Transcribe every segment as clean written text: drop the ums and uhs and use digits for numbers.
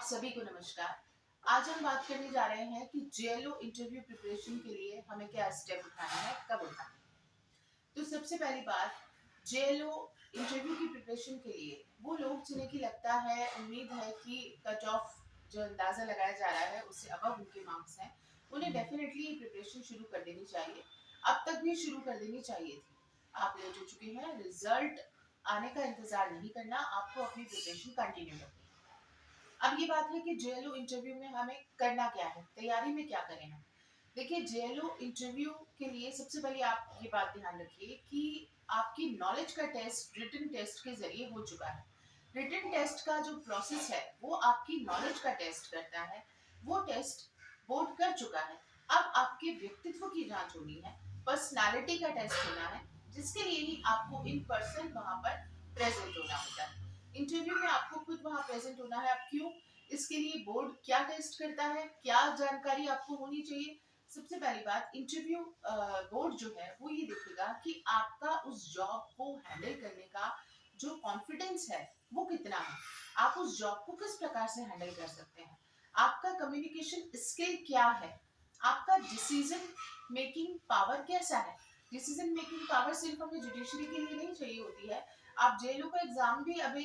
सभी को नमस्कार। आज हम बात करने जा रहे हैं कि जेएलओ इंटरव्यू प्रिपरेशन के लिए हमें क्या स्टेप उठाना है, कब उठाना है। तो सबसे पहली बात, जेएलओ इंटरव्यू की प्रिपरेशन के लिए वो लोग जिन्हें की लगता है, उम्मीद है कि कट ऑफ जो अंदाजा लगाया जा रहा है उससे अबव उनके मार्क्स हैं, उन्हें डेफिनेटली प्रिपरेशन शुरू कर देनी चाहिए। अब तक भी शुरू कर देनी चाहिए थी। आप लेट हो चुके हैं, रिजल्ट आने का इंतजार नहीं करना, आपको अपनी प्रिपरेशन कंटिन्यू करनी है। अब ये बात है कि जेएलओ इंटरव्यू में हमें करना क्या है, तैयारी में क्या करें हम। देखिए, जेएलओ इंटरव्यू के लिए सबसे पहले आप ये बात ध्यान रखिए कि आपकी नॉलेज का टेस्ट रिटन टेस्ट के जरिए हो चुका है। रिटन टेस्ट का जो प्रोसेस है वो आपकी नॉलेज का टेस्ट करता है। वो टेस्ट बोर्ड कर चुका है। अब आपके व्यक्तित्व की जांच होनी है, पर्सनालिटी का टेस्ट होना है, जिसके लिए ही आपको इन पर्सन वहां पर प्रेजेंट होना होता है। इंटरव्यू में आपको खुद वहां प्रेजेंट होना है। अब क्यों? इसके लिए बोर्ड क्या टेस्ट करता है, क्या जानकारी आपको होनी चाहिए। सबसे पहली बात, इंटरव्यू बोर्ड जो है वो ये देखेगा कि आपका उस जॉब को हैंडल करने का जो कॉन्फिडेंस है वो कितना है। आप उस जॉब को किस प्रकार से हैंडल कर सकते हैं, आपका कम्युनिकेशन स्किल क्या है, आपका डिसीजन मेकिंग पावर कैसा है। डिसीजन मेकिंग पावर सिर्फ हमें जुडिशरी के लिए नहीं चाहिए होती है। आप जेएलओ का एग्जाम भी अभी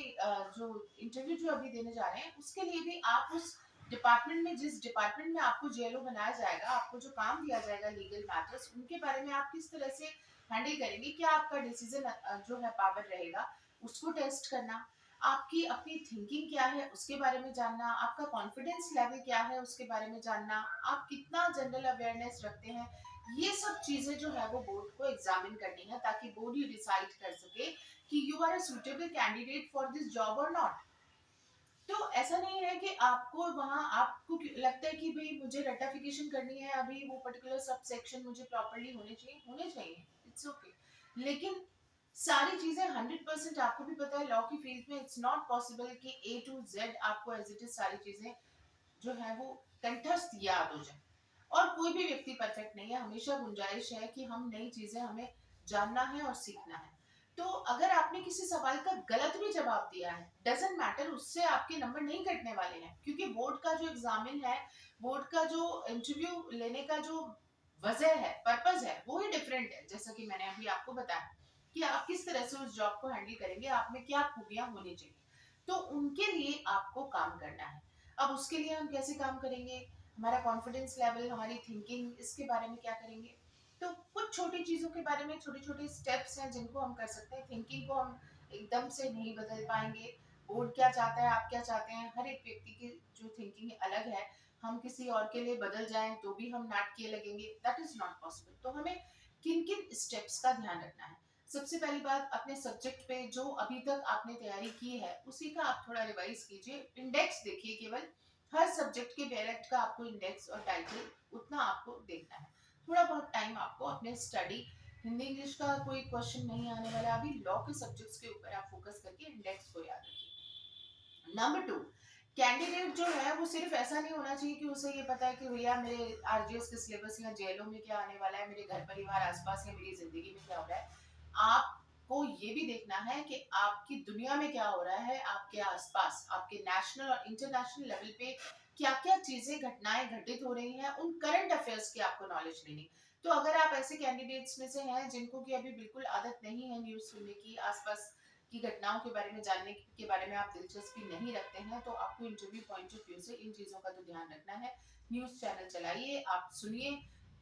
जो इंटरव्यू जो अभी देने जा रहे हैं उसके लिए भी आप उस डिपार्टमेंट में, जिस डिपार्टमेंट में आपको जेएलओ बनाया जाएगा, आपको जो काम दिया जाएगा लीगल मैटर्स, उनके बारे में आप किस तरह से हैंडल करेंगे, क्या आपका डिसीजन जो है पावर रहेगा, उसको टेस्ट करना। आपकी अपनी थिंकिंग क्या है उसके बारे में जानना, आपका कॉन्फिडेंस लेवल क्या है उसके बारे में जानना, आप कितना जनरल अवेयरनेस रखते हैं। ये सब चीजें जो है वो बोर्ड को एग्जामिन करनी है, ताकि बोर्ड ही डिसाइड कर सके कि you are a suitable candidate for this job और नॉट। तो ऐसा नहीं है कि आपको वहां आपको लगता है कि भाई मुझे रेटिफिकेशन करनी है, अभी वो पर्टिकुलर सब सेक्शन मुझे प्रॉपर्ली होने चाहिए, इट्स ओके। लेकिन सारी चीजें 100% आपको भी पता है, लॉ की फील्ड में इट्स नॉट पॉसिबल कि ए टू जेड आपको एज इट इज सारी चीजें जो है वो कंठस्थ याद हो जाए। और कोई भी व्यक्ति परफेक्ट नहीं है, हमेशा गुंजाइश है कि हम नई चीजें हमें जानना है और सीखना है। तो अगर आपने किसी सवाल का गलत भी जवाब दिया है, डजेंट मैटर, उससे आपके नंबर नहीं कटने वाले हैं, क्योंकि बोर्ड का जो एग्जामिन है, बोर्ड का जो इंटरव्यू लेने का जो वजह है, पर्पज है, वो ही डिफरेंट है। जैसा कि मैंने अभी आपको बताया कि आप किस तरह से उस जॉब को हैंडल करेंगे, आप में क्या खूबियां होनी चाहिए, तो उनके लिए आपको काम करना है। अब उसके लिए हम कैसे काम करेंगे, हमारा कॉन्फिडेंस लेवल, हमारी थिंकिंग, इसके बारे में क्या करेंगे। तो कुछ छोटी चीजों के बारे में, छोटे छोटे स्टेप्स हैं जिनको हम कर सकते हैं। थिंकिंग को हम एकदम से नहीं बदल पाएंगे। बोर्ड क्या चाहता है, आप क्या चाहते हैं, हर एक व्यक्ति की जो थिंकिंग अलग है। हम किसी और के लिए बदल जाएं तो भी हम नाटकीय लगेंगे, दैट इज नॉट पॉसिबल। तो हमें किन किन स्टेप्स का ध्यान रखना है। सबसे पहली बात, अपने सब्जेक्ट पे जो अभी तक आपने तैयारी की है उसी का आप थोड़ा रिवाइज कीजिए। इंडेक्स देखिए, केवल हर सब्जेक्ट के डायरेक्ट का आपको इंडेक्स और टाइटल उतना आपको देखना है। थोड़ा बहुत टाइम आपको अपने स्टडी, हिंदी इंग्लिश का कोई क्वेश्चन नहीं आने वाला, अभी लॉ के सब्जेक्ट्स के ऊपर आप फोकस करके इंडेक्स को याद रखिए। नंबर टू, कैंडिडेट जो है वो सिर्फ ऐसा नहीं होना चाहिए कि उसे ये पता है कि भैया मेरे आरजीएस के सिलेबस या जेएलओ में क्या आने वाला है, मेरे घर परिवार आसपास या मेरी जिंदगी में क्या हो रहा है। आपको ये भी देखना है कि आपकी दुनिया में क्या हो रहा है, आपके आसपास, आपके नेशनल और इंटरनेशनल लेवल पे क्या क्या चीजें, घटनाएं घटित हो रही हैं, उन करंट अफेयर्स की आपको नॉलेज लेनी। तो अगर आप ऐसे कैंडिडेट्स में से हैं जिनको कि अभी बिल्कुल आदत नहीं है न्यूज सुनने की, आसपास की घटनाओं के बारे में जानने के बारे में आप दिलचस्पी नहीं रखते हैं, तो आपको इंटरव्यू पॉइंट ऑफ व्यू से इन चीजों का तो ध्यान रखना है। न्यूज चैनल चलाइए, आप सुनिए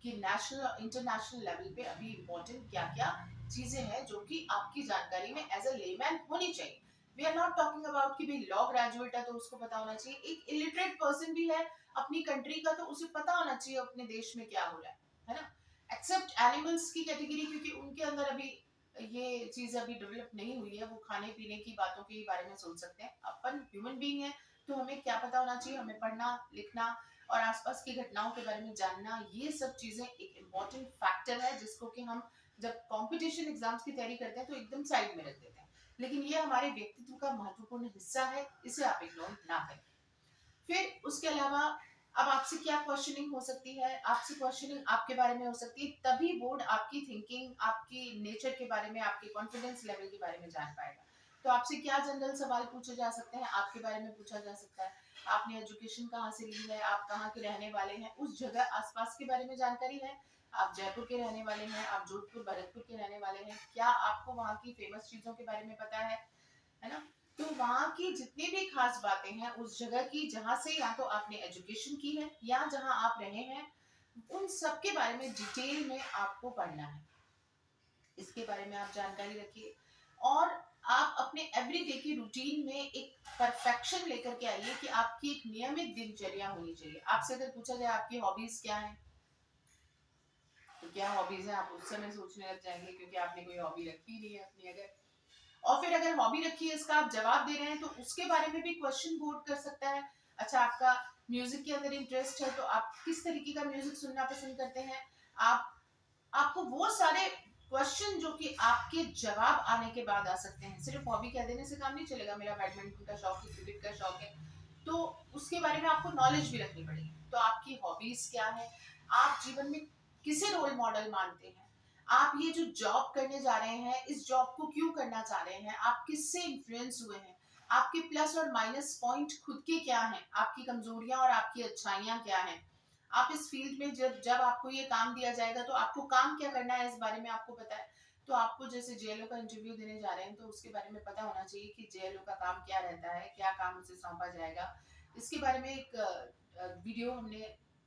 कि नेशनल और इंटरनेशनल लेवल पे अभी इम्पोर्टेंट क्या क्या चीजें हैं जो कि आपकी जानकारी में एज अ लेमैन होनी चाहिए। We are not talking about कि भाई लॉ ग्रेजुएट है तो उसको पता होना चाहिए। एक इलिटरेट पर्सन भी है अपनी कंट्री का, तो उसे पता होना चाहिए अपने देश में क्या हो रहा है ना। एक्सेप्ट एनिमल्स की कैटेगरी, क्योंकि उनके अंदर अभी ये चीज अभी डेवलप नहीं हुई है, वो खाने पीने की बातों के बारे में सोच सकते हैं। अपन ह्यूमन बीइंग है, तो हमें क्या पता होना चाहिए, हमें पढ़ना लिखना और आसपास की घटनाओं के बारे में जानना, ये सब चीजें एक इम्पॉर्टेंट फैक्टर है जिसको कि हम जब कंपटीशन एग्जाम्स की तैयारी करते हैं तो एकदम साइड में रख देते हैं। लेकिन ये हमारे व्यक्तित्व का महत्वपूर्ण हिस्सा है, इसे आप इग्नोर ना करें। फिर उसके अलावा अब आपसे क्या क्वेश्चनिंग हो सकती है, आपसे क्वेश्चनिंग आपके बारे में हो सकती है, तभी बोर्ड आपकी थिंकिंग, आपकी नेचर के बारे में, आपके कॉन्फिडेंस लेवल के बारे में जान पाएगा। तो आपसे क्या जनरल सवाल पूछे जा सकते हैं, आपके बारे में पूछा जा सकता है, आपने एजुकेशन कहाँ से ली है, आप कहाँ के रहने वाले हैं, उस जगह आसपास के बारे में जानकारी है, आप जयपुर के रहने वाले हैं, आप जोधपुर भरतपुर के रहने वाले हैं, क्या आपको वहाँ की फेमस चीजों के बारे में पता है ना। तो वहाँ की जितनी भी खास बातें हैं उस जगह की, जहाँ से या तो आपने एजुकेशन की है या जहाँ आप रहे हैं, उन सब के बारे में डिटेल में आपको पढ़ना है। इसके बारे में आप जानकारी रखिए और आप अपने एवरीडे की रूटीन में एक परफेक्शन लेकर के आइए कि आपकी एक नियमित दिनचर्या होनी चाहिए। आपसे अगर पूछा जाए आपकी हॉबीज क्या है, तो क्या हॉबीज है आप उस समय सोचने लग जाएंगे, क्योंकि आपने कोई हॉबी रखी नहीं है अपनी। अगर और फिर अगर हॉबी रखी है, इसका आप जवाब दे रहे हैं, तो उसके बारे में भी क्वेश्चन बोर्ड कर सकता है। अच्छा, आपका म्यूजिक के अंदर इंटरेस्ट है, तो आप किस तरीके का म्यूजिक सुनना पसंद करते हैं। आप आपको वो सारे क्वेश्चन जो कि आपके जवाब आने के बाद आ सकते हैं। सिर्फ हॉबी कह देने से काम नहीं चलेगा, मेरा बैडमिंटन का शौक है, क्रिकेट का शौक है, तो उसके बारे में आपको नॉलेज भी रखनी पड़ेगी। तो आपकी हॉबीज क्या है, आप जीवन में किसे रोल मॉडल मानते हैं, आप ये जो जॉब करने जा रहे हैं इस जॉब को क्यों करना चाह रहे हैं, आप किससे इन्फ्लुएंस हुए हैं, आपके प्लस और माइनस पॉइंट खुद के क्या हैं, आपकी कमजोरियां और आपकी अच्छाइयां क्या हैं। आप इस फील्ड में जब जब आपको ये काम दिया जाएगा तो आपको काम क्या करना है, इस बारे में आपको पता है। तो आपको जैसे जेएलओ का इंटरव्यू देने जा रहे हैं, तो उसके बारे में पता होना चाहिए कि जेएलओ का काम क्या रहता है, क्या काम उसे सौंपा जाएगा। इसके बारे में एक वीडियो हमने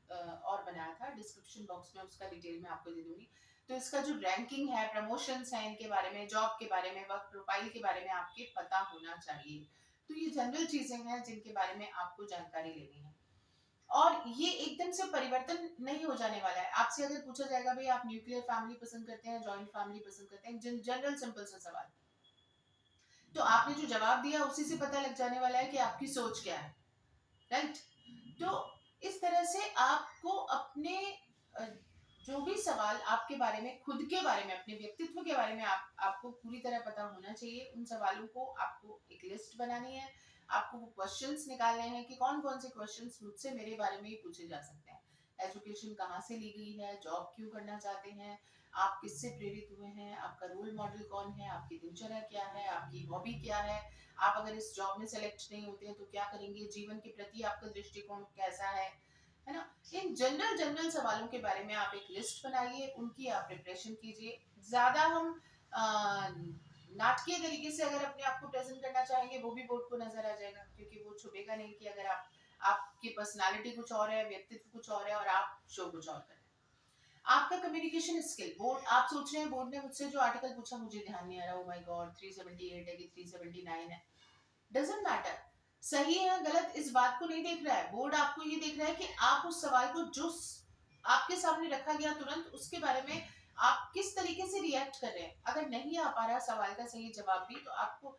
और बनाया था, डिस्क्रिप्शन बॉक्स में उसका डिटेल में आपको दे दूंगी। तो इसका जो रैंकिंग है, प्रमोशंस है, इनके बारे में, जॉब के बारे में, वर्क प्रोफाइल के बारे में आपके पता होना चाहिए। तो ये जनरल चीजें हैं जिनके बारे में आपको जानकारी लेनी है। और ये एकदम से परिवर्तन नहीं हो जाने वाला है। आपसे अगर पूछा जाएगा भाई आप न्यूक्लियर फैमिली पसंद करते हैं, जॉइंट फैमिली पसंद करते हैं, जनरल सिंपल सा सवाल, तो आपने जो जवाब दिया उसी से पता लग जाने वाला है कि आपकी सोच क्या है, राइट। तो इस तरह से आपको अपने अ, जो भी सवाल आपके बारे में, खुद के बारे में, अपने व्यक्तित्व के बारे में आपको पूरी तरह पता होना चाहिए। उन सवालों को आपको एक लिस्ट बनानी है, आपको वो क्वेश्चंस निकालने हैं कि कौन कौन से क्वेश्चंस मुझसे मेरे बारे में ही पूछे जा सकते हैं। एजुकेशन कहाँ से ली गई है, जॉब क्यों करना चाहते हैं, आप किससे प्रेरित हुए हैं, आपका रोल मॉडल कौन है, आपकी दिनचर्या क्या है, आपकी हॉबी क्या है, आप अगर इस जॉब में सेलेक्ट नहीं होते हैं तो क्या करेंगे, जीवन के प्रति आपका दृष्टिकोण कैसा है ना। इन जनरल जनरल सवालों के बारे में आप एक लिस्ट बनाइए, उनकी आप प्रिपरेशन कीजिए। ज्यादा हम नाटकीय तरीके से अगर अपने आप को प्रेजेंट करना चाहेंगे, वो भी बोर्ड को नजर आ जाएगा, क्योंकि वो छुपेगा नहीं कि अगर आपकी पर्सनालिटी कुछ और है, व्यक्तित्व कुछ और है और आप शो कुछ और कर रहे हैं। आपका कम्युनिकेशन स्किल, बोर्ड आप सोच रहे हैं बोर्ड ने मुझसे जो आर्टिकल पूछा मुझे ध्यान नहीं आ रहा, ओ माय गॉड 378 है कि 379 है, डजंट मैटर। सही है गलत इस बात को नहीं देख रहा है बोर्ड, आपको ये देख रहा है कि आप उस सवाल को जो आपके सामने रखा गया तुरंत उसके बारे में आप किस तरीके से रिएक्ट कर रहे हैं। अगर नहीं आ पा रहा सवाल का सही जवाब भी, तो आपको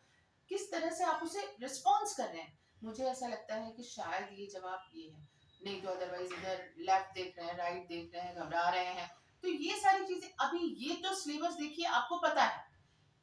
किस तरह से आप उसे रिस्पॉन्स कर रहे हैं। मुझे ऐसा लगता है कि शायद ये जवाब ये है, नहीं तो अदरवाइज इधर लेफ्ट देख रहे हैं, राइट देख रहे हैं, घबरा रहे हैं। तो ये सारी चीजें, अभी ये तो सिलेबस देखिए, आपको पता है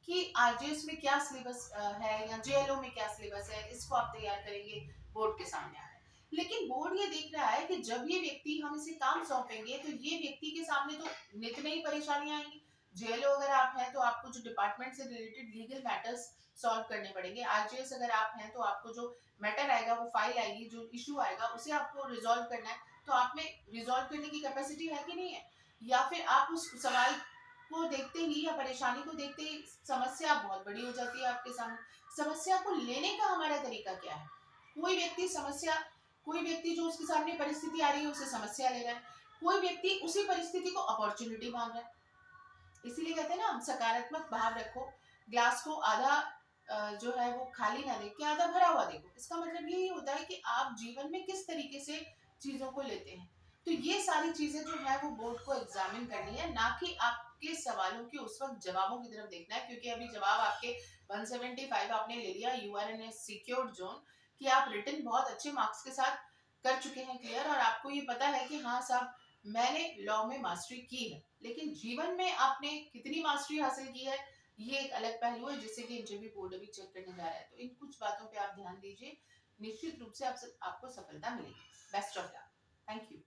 कि आरजेएस में क्या सिलेबस है या जेएलओ में क्या सिलेबस है, इसको आप तैयार करेंगे, बोर्ड के सामने आ रहा है। लेकिन बोर्ड ये देख रहा है कि जब ये व्यक्ति, हम इसे काम सौंपेंगे तो ये व्यक्ति के सामने तो नित नई परेशानियां आएंगी। जेएलओ अगर आप हैं तो आपको जो डिपार्टमेंट से रिलेटेड लीगल मैटर्स सॉल्व करने पड़ेंगे। आरजेएस अगर आप हैं तो आपको जो मैटर आएगा, वो फाइल आएगी, जो इशू आएगा उसे आपको रिजॉल्व करना है। तो आप में रिजॉल्व करने की कैपेसिटी है कि नहीं है, या फिर आप उस सवाल को देखते ही या परेशानी को देखते ही समस्या बहुत बड़ी हो जाती है आपके सामने। समस्या को लेने का हमारा तरीका क्या है। कोई व्यक्ति जो उसके सामने परिस्थिति आ रही है उसे समस्या ले रहा है, कोई व्यक्ति उसी परिस्थिति को अपॉर्चुनिटी मान रहा है। इसीलिए कहते हैं ना, हम सकारात्मक भाव रखो, ग्लास को आधा जो है वो खाली ना देख के आधा भरा हुआ देखो। इसका मतलब यही होता है कि आप जीवन में किस तरीके से चीजों को लेते हैं। तो ये सारी चीजें जो है वो बोर्ड को एग्जामिन करनी है, ना कि आपके सवालों के उस वक्त जवाबों की तरफ देखना है। क्योंकि अभी जवाब आपके 175 आपने ले लिया, you are in a secured zone, कि आप रिटर्न बहुत अच्छे मार्क्स के साथ कर चुके हैं क्लियर, और आपको ये पता है कि हाँ साहब मैंने लॉ में मास्टरी की है। लेकिन जीवन में आपने कितनी मास्टरी हासिल की है, ये एक अलग पहलू है जिससे कि इंटरव्यू बोर्ड अभी चेक करने जा रहा है। तो इन कुछ बातों पे आप ध्यान दीजिए, निश्चित रूप से आपको सफलता मिलेगी। Best of luck, thank you.